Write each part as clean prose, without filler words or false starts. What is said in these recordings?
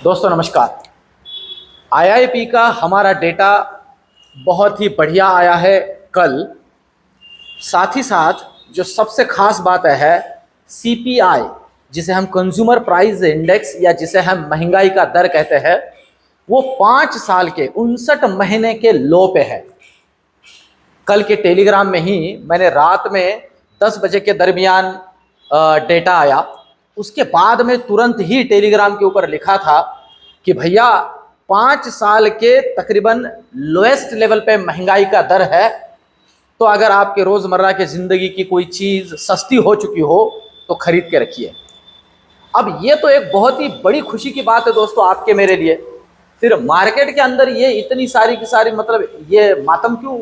दोस्तों नमस्कार। आईआईपी का हमारा डेटा बहुत ही बढ़िया आया है कल। साथ ही साथ जो सबसे खास बात है सीपीआई, जिसे हम कंज्यूमर प्राइस इंडेक्स या जिसे हम महंगाई का दर कहते हैं, वो 5 साल के 59 महीने के लो पे है। कल के टेलीग्राम में ही मैंने रात में 10 बजे के दरमियान डेटा आया, उसके बाद में तुरंत ही टेलीग्राम के ऊपर लिखा था कि भैया 5 साल के तकरीबन लोएस्ट लेवल पे महंगाई का दर है। तो अगर आपके रोजमर्रा के जिंदगी की कोई चीज सस्ती हो चुकी हो तो खरीद के रखिए। अब ये तो एक बहुत ही बड़ी खुशी की बात है दोस्तों आपके मेरे लिए। फिर मार्केट के अंदर ये इतनी सारी की सारी मतलब ये मातम क्यों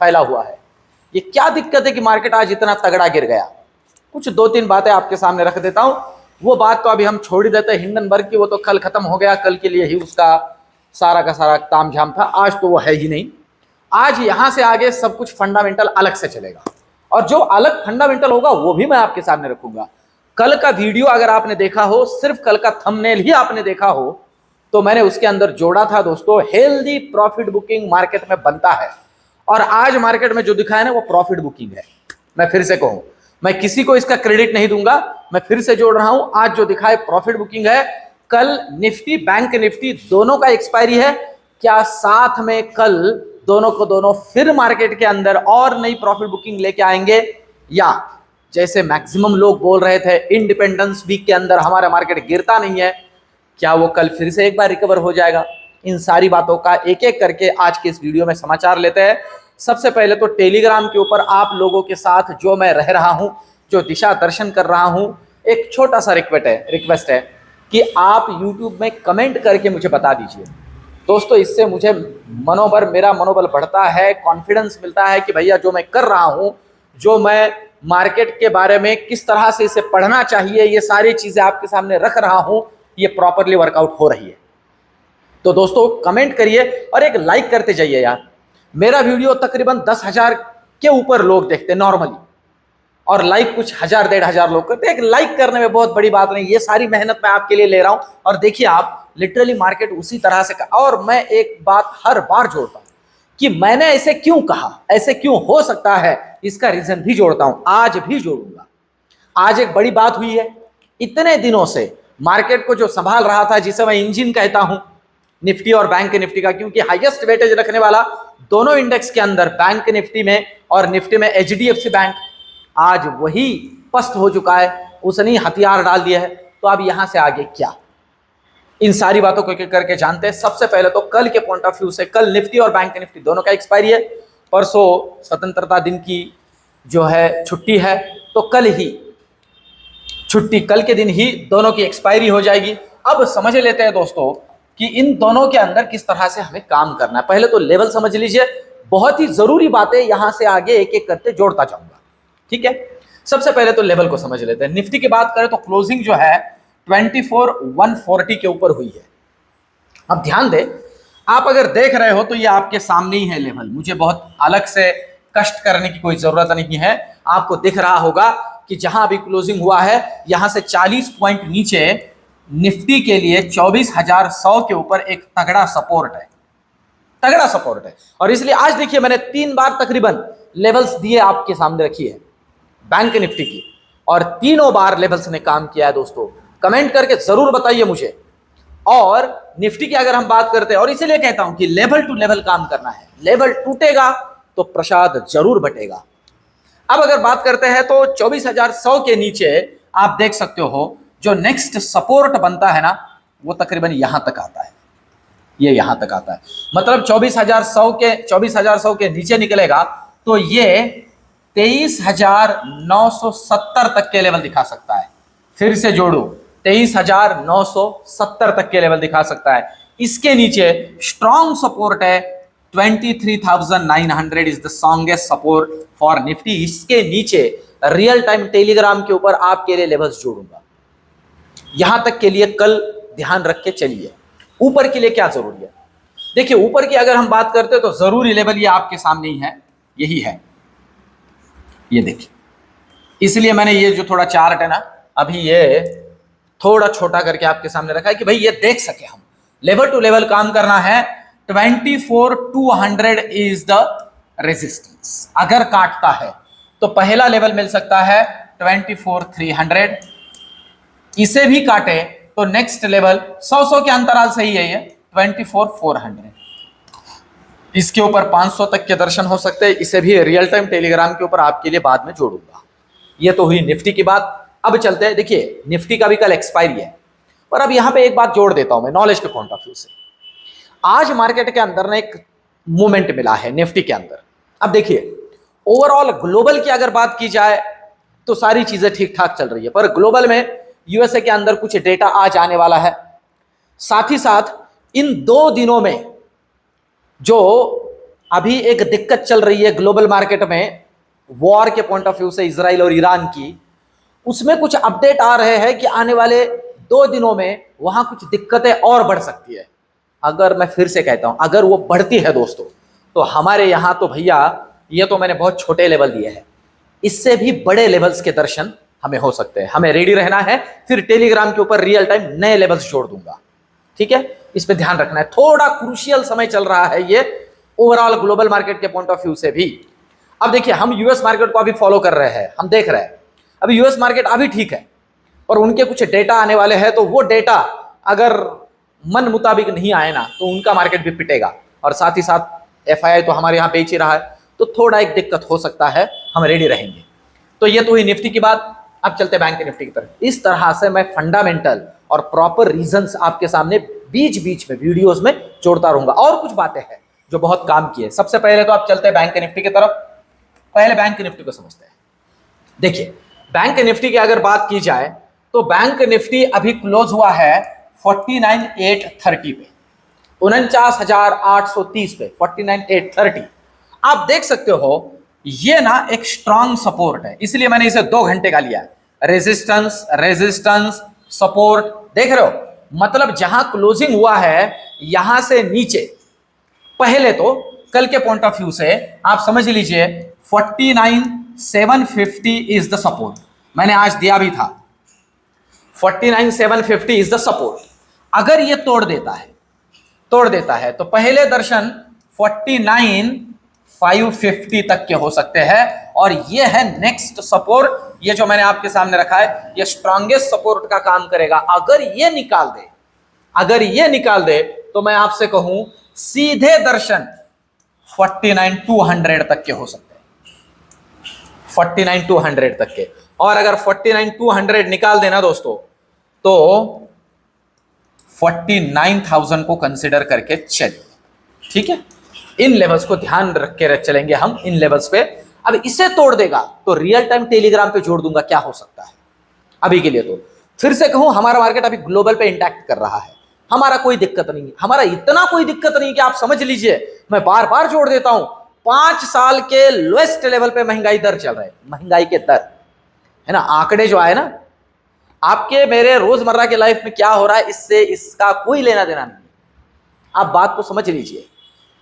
फैला हुआ है? ये क्या दिक्कत है कि मार्केट आज इतना तगड़ा गिर गया? कुछ 2-3 बातें आपके सामने रख देता हूं। वो बात तो अभी हम छोड़ ही देते हैं हिंडनबर्ग की, वो तो कल खत्म हो गया, कल के लिए ही उसका सारा का सारा तामझाम था। आज तो वो है ही नहीं। आज यहां से आगे सब कुछ फंडामेंटल अलग से चलेगा और जो अलग फंडामेंटल होगा वो भी मैं आपके सामने रखूंगा। कल का वीडियो अगर आपने देखा हो, सिर्फ कल का थंबनेल ही आपने देखा हो, तो मैंने उसके अंदर जोड़ा था दोस्तों, हेल्दी प्रॉफिट बुकिंग मार्केट में बनता है। और आज मार्केट में जो दिखाया ना वो प्रॉफिट बुकिंग है। मैं फिर से कहूं, मैं किसी को इसका क्रेडिट नहीं दूंगा, मैं फिर से जोड़ रहा हूं, आज जो दिखाए प्रॉफिट बुकिंग है। कल निफ्टी बैंक निफ्टी दोनों का एक्सपायरी है। क्या साथ में कल दोनों को दोनों फिर मार्केट के अंदर और नई प्रॉफिट बुकिंग लेके आएंगे, या जैसे मैक्सिमम लोग बोल रहे थे इंडिपेंडेंस वीक के अंदर हमारा मार्केट गिरता नहीं है, क्या वो कल फिर से एक बार रिकवर हो जाएगा? इन सारी बातों का एक एक करके आज के इस वीडियो में समाचार लेते हैं। सबसे पहले तो टेलीग्राम के ऊपर आप लोगों के साथ जो मैं रह रहा हूं, जो दिशा दर्शन कर रहा हूं, एक छोटा सा रिक्वेस्ट है कि आप यूट्यूब में कमेंट करके मुझे बता दीजिए दोस्तों। इससे मुझे मेरा मनोबल बढ़ता है, कॉन्फिडेंस मिलता है कि भैया जो मैं कर रहा हूं, जो मैं मार्केट के बारे में किस तरह से इसे पढ़ना चाहिए, ये सारी चीजें आपके सामने रख रहा हूं, ये प्रॉपरली वर्कआउट हो रही है। तो दोस्तों कमेंट करिए और एक लाइक करते जाइए यार। मेरा वीडियो तकरीबन 10,000 के ऊपर लोग देखते हैं नॉर्मली, और लाइक कुछ 1,000-1,500 लोग करते हैं। एक लाइक करने में बहुत बड़ी बात नहीं, ये सारी मेहनत मैं आपके लिए ले रहा हूं। और देखिए आप लिटरली मार्केट उसी तरह से और मैं एक बात हर बार जोड़ता हूं कि मैंने ऐसे क्यों कहा, ऐसे क्यों हो सकता है, इसका रीजन भी जोड़ता हूं, आज भी जोड़ूंगा। आज एक बड़ी बात हुई है। इतने दिनों से मार्केट को जो संभाल रहा था, जिसे मैं इंजन कहता हूं निफ्टी और बैंक निफ्टी का, क्योंकि हाईएस्ट वेटेज रखने वाला दोनों इंडेक्स के अंदर बैंक निफ्टी में और निफ्टी में एचडीएफसी बैंक, आज वही पस्त हो चुका है, उसने हथियार डाल दिया है। तो अब यहां से आगे क्या, इन सारी बातों को करके जानते हैं। सबसे पहले तो कल के पॉइंट ऑफ व्यू से, कल निफ्टी और बैंक निफ्टी दोनों का एक्सपायरी है। परसों स्वतंत्रता दिन की जो है छुट्टी है, तो कल ही छुट्टी, कल के दिन ही दोनों की एक्सपायरी हो जाएगी। अब समझ लेते हैं दोस्तों कि इन दोनों के अंदर किस तरह से हमें काम करना है। पहले तो लेवल समझ लीजिए, बहुत ही जरूरी बातें यहां से आगे एक एक करते जोड़ता जाऊंगा, ठीक है। सबसे पहले तो लेवल को समझ लेते हैं। निफ्टी की बात करें तो क्लोजिंग जो है 24,140 के ऊपर हुई है। अब ध्यान दें, आप अगर देख रहे हो तो ये आपके सामने ही है लेवल, मुझे बहुत अलग से कष्ट करने की कोई जरूरत नहीं है। आपको दिख रहा होगा कि जहां अभी क्लोजिंग हुआ है, यहां से 40 पॉइंट नीचे निफ्टी के लिए 24,100 के ऊपर एक तगड़ा सपोर्ट है, तगड़ा सपोर्ट है। और इसलिए आज देखिए मैंने 3 बार तकरीबन लेवल्स दिए आपके सामने रखी है बैंक निफ्टी की, और तीनों बार लेवल्स ने काम किया है दोस्तों। कमेंट करके जरूर बताइए मुझे। और निफ्टी की अगर हम बात करते हैं, और इसीलिए कहता हूं कि लेवल टू लेवल काम करना है, लेवल टूटेगा तो प्रसाद जरूर बटेगा। अब अगर बात करते हैं तो 24,100 के नीचे आप देख सकते हो जो नेक्स्ट सपोर्ट बनता है ना, वो तकरीबन यहां तक आता है, ये यहां तक आता है। मतलब 24,100 के नीचे निकलेगा तो ये 23,970 तक के लेवल दिखा सकता है। फिर से जोड़ो, 23,970 तक के लेवल दिखा सकता है। इसके नीचे स्ट्रॉन्ग सपोर्ट है 23,900 is the strongest support for Nifty. इसके नीचे रियल टाइम टेलीग्राम के ऊपर आपके लिए लेवल्स जोड़ूंगा। यहां तक के लिए कल ध्यान रख के चलिए। ऊपर के लिए क्या जरूरी है? देखिए ऊपर की अगर हम बात करते हैं तो जरूरी लेवल ये आपके सामने ही है, यही है, ये देखिए। इसलिए मैंने ये जो थोड़ा चार्ट है ना, अभी ये थोड़ा छोटा करके आपके सामने रखा है कि भाई ये देख सके हम, लेवल टू लेवल काम करना है। 24,200 इज द रेजिस्टेंस। अगर काटता है तो पहला लेवल मिल सकता है 24,300, इसे भी काटे तो नेक्स्ट लेवल 100 के अंतराल से ही है ये 24,400। इसके ऊपर 500 तक के दर्शन हो सकते हैं। इसे भी रियल टाइम टेलीग्राम के ऊपर आपके लिए बाद में जोड़ूंगा। ये तो हुई निफ्टी की बात। अब चलते हैं, देखिए निफ्टी का भी कल एक्सपायरी है, पर अब यहां पे एक बात जोड़ देता हूं मैं नॉलेज के पॉइंट ऑफ व्यू से। आज मार्केट के अंदर ना एक मूवमेंट मिला है निफ्टी के अंदर। अब देखिए ओवरऑल ग्लोबल की अगर बात की जाए तो सारी चीजें ठीक ठाक चल रही है, पर ग्लोबल में यूएसए के अंदर कुछ डेटा आज आने वाला है। साथ ही साथ इन 2 दिनों में जो अभी एक दिक्कत चल रही है ग्लोबल मार्केट में वॉर के पॉइंट ऑफ व्यू से, इजराइल और ईरान की, उसमें कुछ अपडेट आ रहे हैं कि आने वाले 2 दिनों में वहां कुछ दिक्कतें और बढ़ सकती है। अगर मैं फिर से कहता हूं, अगर वो बढ़ती है दोस्तों, तो हमारे यहां तो भैया ये तो मैंने बहुत छोटे लेवल दिए हैं, इससे भी बड़े लेवल्स के दर्शन हमें हो सकते हैं। हमें रेडी रहना है, फिर टेलीग्राम के ऊपर रियल टाइम नए लेवल्स जोड़ दूंगा, ठीक है। इस पे ध्यान रखना है, थोड़ा क्रूशियल समय चल रहा है ये ओवरऑल ग्लोबल मार्केट के पॉइंट ऑफ व्यू से भी। अब देखिए हम यूएस मार्केट को अभी फॉलो कर रहे हैं, हम देख रहे हैं अभी यूएस मार्केट अभी ठीक है, और उनके कुछ डेटा आने वाले हैं, तो वो डेटा अगर मन मुताबिक नहीं आए ना तो उनका मार्केट भी पिटेगा। और साथ ही साथ एफआईआई तो हमारे यहाँ बेच ही रहा है, तो थोड़ा एक दिक्कत हो सकता है, हम रेडी रहेंगे। तो ये तो हुई निफ्टी की बात। अब चलते बैंक निफ्टी की तरफ। इस तरह से मैं फंडामेंटल और प्रॉपर रीजंस आपके सामने बीच बीच में वीडियोस में जोड़ता रहूंगा। और कुछ बातें हैं जो बहुत काम की है। सबसे पहले तो आप चलते हैं बैंक निफ्टी की तरफ। पहले बैंक निफ्टी को समझते हैं। देखिए बैंक निफ्टी की अगर बात की जाए तो बैंक निफ्टी अभी क्लोज हुआ है 49,830 पे, 49,830 पे, 49,830। आप देख सकते हो ये ना एक स्ट्रांग सपोर्ट है, इसलिए मैंने इसे 2 घंटे का लिया है। रेजिस्टेंस, रेजिस्टेंस, सपोर्ट, देख रहे हो, मतलब जहां क्लोजिंग हुआ है यहां से नीचे, पहले तो कल के पॉइंट ऑफ व्यू से आप समझ लीजिए 49,750 इज द सपोर्ट। मैंने आज दिया भी था 49,750 इज द सपोर्ट। अगर ये तोड़ देता है तो पहले दर्शन 49,550 तक के हो सकते हैं, और ये है नेक्स्ट सपोर्ट। ये जो मैंने आपके सामने रखा है ये स्ट्रॉन्गेस्ट सपोर्ट का काम करेगा। अगर ये निकाल दे तो मैं आपसे कहूं सीधे दर्शन 49,200 तक के हो सकते हैं, 49,200 तक के। और अगर 49,200 निकाल देना दोस्तों तो 49,000 को कंसिडर करके चलिए, ठीक है। इन लेवल्स को ध्यान रख के चलेंगे हम, इन लेवल्स पे। अब इसे तोड़ देगा तो रियल टाइम टेलीग्राम पे जोड़ दूंगा क्या हो सकता है। अभी के लिए तो फिर से कहूं, हमारा मार्केट अभी ग्लोबल पे इंटैक्ट कर रहा है, हमारा कोई दिक्कत नहीं है, हमारा इतना कोई दिक्कत नहीं कि आप समझ लीजिए, मैं बार बार जोड़ देता हूं, 5 साल के लोएस्ट लेवल पे महंगाई दर चल रहे हैं। महंगाई के दर है ना, आंकड़े जो आए ना, आपके मेरे रोजमर्रा के लाइफ में क्या हो रहा है इससे इसका कोई लेना देना नहीं है। आप बात को समझ लीजिए,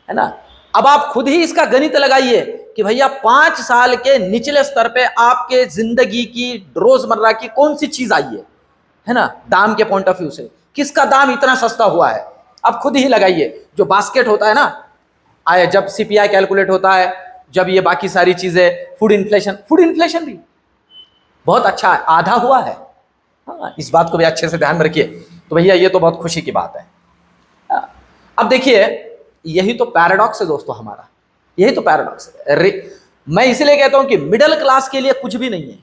है ना। अब आप खुद ही इसका गणित लगाइए कि भैया 5 साल के निचले स्तर पे आपके जिंदगी की रोजमर्रा की कौन सी चीज आई है ना, दाम के पॉइंट ऑफ व्यू से किसका दाम इतना सस्ता हुआ है। आप खुद ही लगाइए। जो बास्केट होता है ना, आए जब सीपीआई कैलकुलेट होता है, जब ये बाकी सारी चीजें, फूड इन्फ्लेशन भी बहुत अच्छा आधा हुआ है। हाँ, इस बात को भी अच्छे से ध्यान में रखिए। तो भैया ये तो बहुत खुशी की बात है। अब देखिए यही तो पैराडॉक्स है दोस्तों हमारा, यही तो पैराडॉक्स है। मैं इसलिए कहता हूं कि मिडिल क्लास के लिए कुछ भी नहीं है,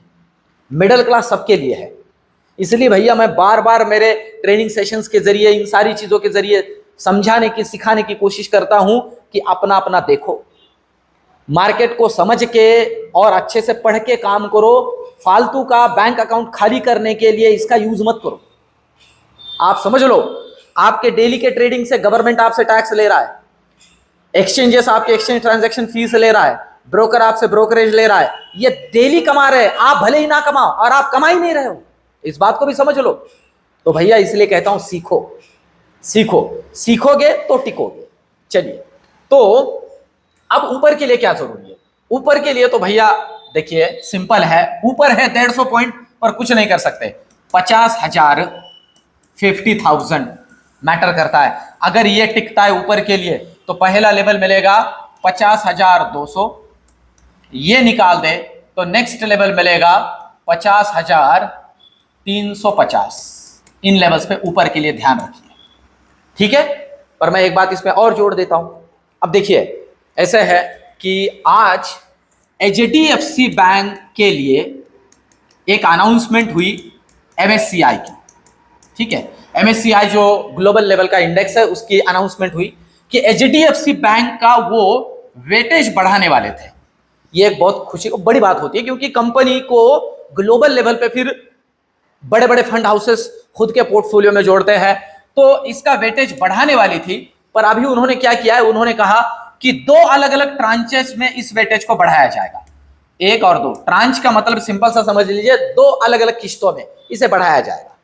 मिडिल क्लास सबके लिए है। इसलिए भैया मैं बार बार मेरे ट्रेनिंग सेशंस के जरिए, इन सारी चीजों के जरिए समझाने की, सिखाने की कोशिश करता हूं कि अपना अपना देखो, मार्केट को समझ के और अच्छे से पढ़ के काम करो। फालतू का बैंक अकाउंट खाली करने के लिए इसका यूज मत करो। आप समझ लो, आपके डेली के ट्रेडिंग से गवर्नमेंट आपसे टैक्स ले रहा है, एक्सचेंजेस आपके एक्सचेंज ट्रांजैक्शन फीस ले रहा है, ब्रोकर आपसे ब्रोकरेज ले रहा है, ये डेली कमा रहे हैं। आप भले ही ना कमाओ, और आप कमा ही नहीं रहे हो, इस बात को भी समझ लो। तो भैया इसलिए कहता हूं सीखोगे तो टिकोगे। चलिए, तो अब ऊपर के लिए क्या जरूरी है। ऊपर के लिए तो भैया देखिए सिंपल है, ऊपर है 150 पॉइंट, पर कुछ नहीं कर सकते। 50,000 50,000 मैटर करता है। अगर ये टिकता है ऊपर के लिए तो पहला लेवल मिलेगा 50,200, ये निकाल दे तो नेक्स्ट लेवल मिलेगा 50,350। इन लेवल्स पे ऊपर के लिए ध्यान रखिए, ठीक है। पर मैं एक बात इसमें और जोड़ देता हूं। अब देखिए ऐसे है कि आज एचडीएफसी बैंक के लिए एक अनाउंसमेंट हुई एमएससीआई की, ठीक है। एमएससीआई जो ग्लोबल लेवल का इंडेक्स है उसकी अनाउंसमेंट हुई कि एचडीएफसी बैंक का वो वेटेज बढ़ाने वाले थे। ये एक बहुत खुशी को बड़ी बात होती है क्योंकि कंपनी को ग्लोबल लेवल पे फिर बड़े बड़े फंड हाउसेस खुद के पोर्टफोलियो में जोड़ते हैं, तो इसका वेटेज बढ़ाने वाली थी। पर अभी उन्होंने क्या किया है, उन्होंने कहा कि 2 अलग अलग ट्रांचेस में इस वेटेज को बढ़ाया जाएगा। 1 और 2 ट्रांच का मतलब सिंपल सा समझ लीजिए, 2 अलग अलग किस्तों में इसे बढ़ाया जाएगा,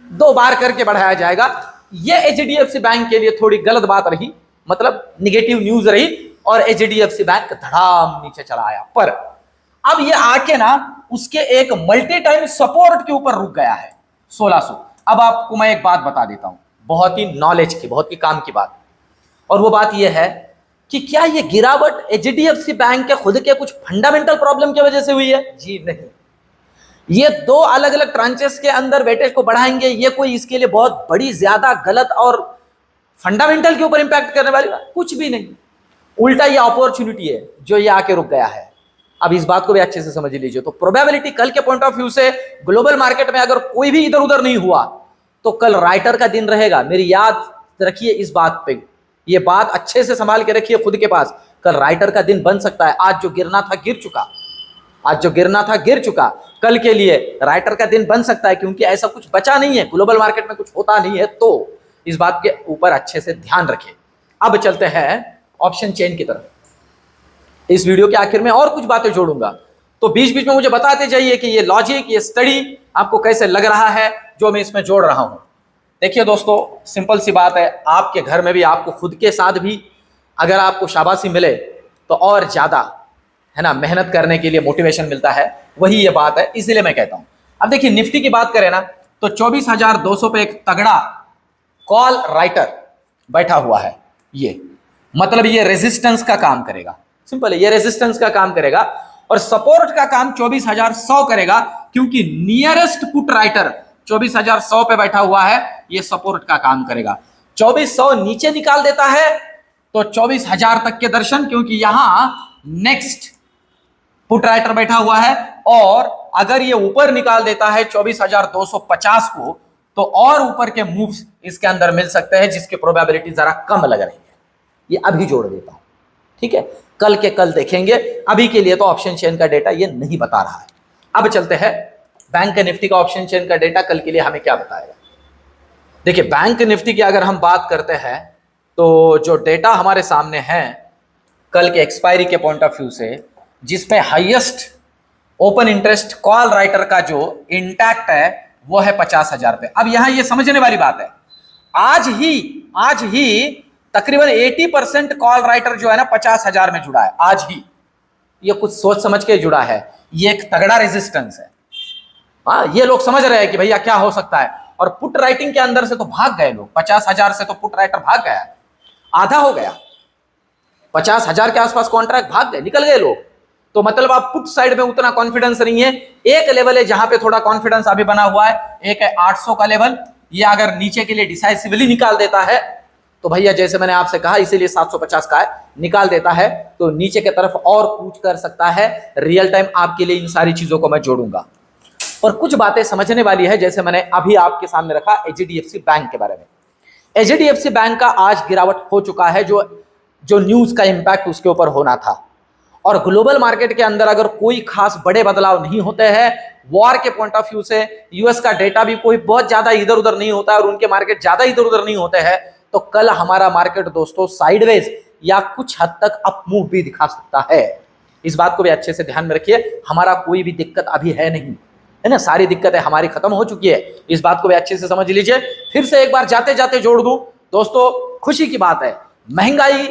2 बार करके बढ़ाया जाएगा। ये एचडीएफसी बैंक के लिए थोड़ी गलत बात रही, मतलब निगेटिव न्यूज रही और एचडीएफसी बैंक धड़ाम नीचे चला आया। पर अब ये आके ना उसके एक मल्टी टाइम सपोर्ट के ऊपर रुक गया है 1600। अब आपको मैं एक बात बता देता हूं, बहुत ही नॉलेज की, बहुत ही काम की बात, और वो बात ये है कि क्या ये गिरावट एचडीएफसी बैंक के खुद के कुछ फंडामेंटल प्रॉब्लम की वजह से हुई है? जी नहीं। ये 2 अलग अलग ट्रांचेस के अंदर वेटेज को बढ़ाएंगे, ये कोई इसके लिए बहुत बड़ी ज्यादा गलत और फंडामेंटल के ऊपर इंपैक्ट करने वाली बात कुछ भी नहीं। उल्टा ये अपॉर्चुनिटी है जो ये आके रुक गया है। अब इस बात को भी अच्छे से समझ लीजिए। तो प्रोबेबिलिटी कल के पॉइंट ऑफ व्यू से ग्लोबल मार्केट में अगर कोई भी इधर उधर नहीं हुआ तो कल राइटर का दिन रहेगा। मेरी याद रखिए इस बात पे, ये बात अच्छे से संभाल के रखिए खुद के पास। कल राइटर का दिन बन सकता है। आज जो गिरना था गिर चुका, आज जो गिरना था गिर चुका। कल के लिए राइटर का दिन बन सकता है क्योंकि ऐसा कुछ बचा नहीं है, ग्लोबल मार्केट में कुछ होता नहीं है। तो इस बात के ऊपर अच्छे से ध्यान रखें। अब चलते हैं ऑप्शन चेन की तरफ। इस वीडियो के आखिर में और कुछ बातें जोड़ूंगा, तो बीच बीच में मुझे बताते जाइए कि ये लॉजिक, ये स्टडी आपको कैसे लग रहा है जो मैं इसमें जोड़ रहा हूं। देखिए दोस्तों, सिंपल सी बात है, आपके घर में भी, आपको खुद के साथ भी अगर आपको शाबाशी मिले तो और ज्यादा है ना मेहनत करने के लिए मोटिवेशन मिलता है। वही ये बात है, इसीलिए मैं कहता हूं। अब देखिए निफ्टी की बात करें ना तो 24,200 पे एक तगड़ा कॉल राइटर बैठा हुआ है। ये मतलब ये रेजिस्टेंस का काम करेगा, सिंपल है, ये रेजिस्टेंस का काम करेगा। और सपोर्ट का काम 24,100 करेगा क्योंकि नियरेस्ट पुट राइटर 24,100 पे बैठा हुआ है। ये सपोर्ट का काम करेगा। 2400 नीचे निकाल देता है तो 24,000 तक के दर्शन, क्योंकि यहां नेक्स्ट पुट राइटर बैठा हुआ है। और अगर ये ऊपर निकाल देता है 24,250 को तो और ऊपर के मूव्स इसके अंदर मिल सकते हैं जिसकी प्रोबेबिलिटी जरा कम लग रही है। ये अभी जोड़ देता हूं, ठीक है, कल के कल देखेंगे। अभी के लिए तो ऑप्शन चेन का डेटा ये नहीं बता रहा है। अब चलते हैं बैंक निफ्टी का ऑप्शन चेन का डेटा कल के लिए हमें क्या बताएगा। देखिए बैंक निफ्टी की अगर हम बात करते हैं तो जो डेटा हमारे सामने है कल के एक्सपायरी के पॉइंट ऑफ व्यू से, जिसमें highest open interest call writer का जो इंटैक्ट है वो है 50,000 पे। अब यहां ये समझने वाली बात है, आज ही तकरीबन 80% कॉल राइटर जो है ना 50,000 में जुड़ा है आज ही। ये कुछ सोच समझ के जुड़ा है, ये एक तगड़ा रेजिस्टेंस है। हाँ, ये लोग समझ रहे हैं कि भैया क्या हो सकता है। और पुट राइटिंग के अंदर से तो भाग गए लोग, 50,000 से तो पुट राइटर भाग गया, आधा हो गया। 50,000 के आसपास कॉन्ट्रैक्ट भाग गए, निकल गए लोग। तो मतलब आप पुट साइड में उतना कॉन्फिडेंस नहीं है। एक लेवल है जहां पे थोड़ा कॉन्फिडेंस अभी बना हुआ है, एक है 800 का लेवल। ये अगर नीचे के लिए डिसाइसिवली निकाल देता है तो भैया जैसे मैंने आपसे कहा, इसीलिए 750 का है, निकाल देता है तो नीचे की तरफ और कूच कर सकता है। रियल टाइम आपके लिए इन सारी चीजों को मैं जोड़ूंगा। और कुछ बातें समझने वाली है, जैसे मैंने अभी आपके सामने रखा एचडीएफसी बैंक के बारे में। एचडीएफसी बैंक का आज गिरावट हो चुका है, जो न्यूज का इंपैक्ट उसके ऊपर होना था। और ग्लोबल मार्केट के अंदर अगर कोई खास बड़े बदलाव नहीं होते हैं, वॉर के पॉइंट ऑफ व्यू से यूएस का डेटा भी कोई बहुत ज्यादा इधर उधर नहीं होता है और उनके मार्केट ज्यादा इधर उधर नहीं होते हैं, तो कल हमारा मार्केट दोस्तों साइडवेज या कुछ हद तक अप मूव भी दिखा सकता है। इस बात को भी अच्छे से ध्यान में रखिए। हमारा कोई भी दिक्कत अभी है नहीं, है ना, सारी दिक्कतें हमारी खत्म हो चुकी है। इस बात को भी अच्छे से समझ लीजिए। फिर से एक बार जाते जाते जोड़ दूं दोस्तों, खुशी की बात है, महंगाई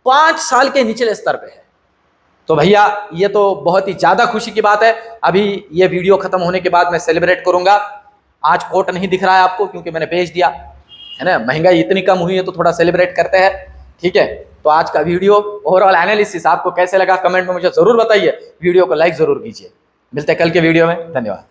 5 साल के निचले स्तर पे है। तो भैया ये तो बहुत ही ज्यादा खुशी की बात है। अभी ये वीडियो खत्म होने के बाद मैं सेलिब्रेट करूंगा आज कोट नहीं दिख रहा है आपको क्योंकि मैंने बेच दिया, है ना। महंगाई इतनी कम हुई है तो थोड़ा सेलिब्रेट करते हैं, ठीक है। तो आज का वीडियो ओवरऑल एनालिसिस आपको कैसे लगा कमेंट में मुझे जरूर बताइए, वीडियो को लाइक जरूर कीजिए। मिलते हैं कल के वीडियो में, धन्यवाद।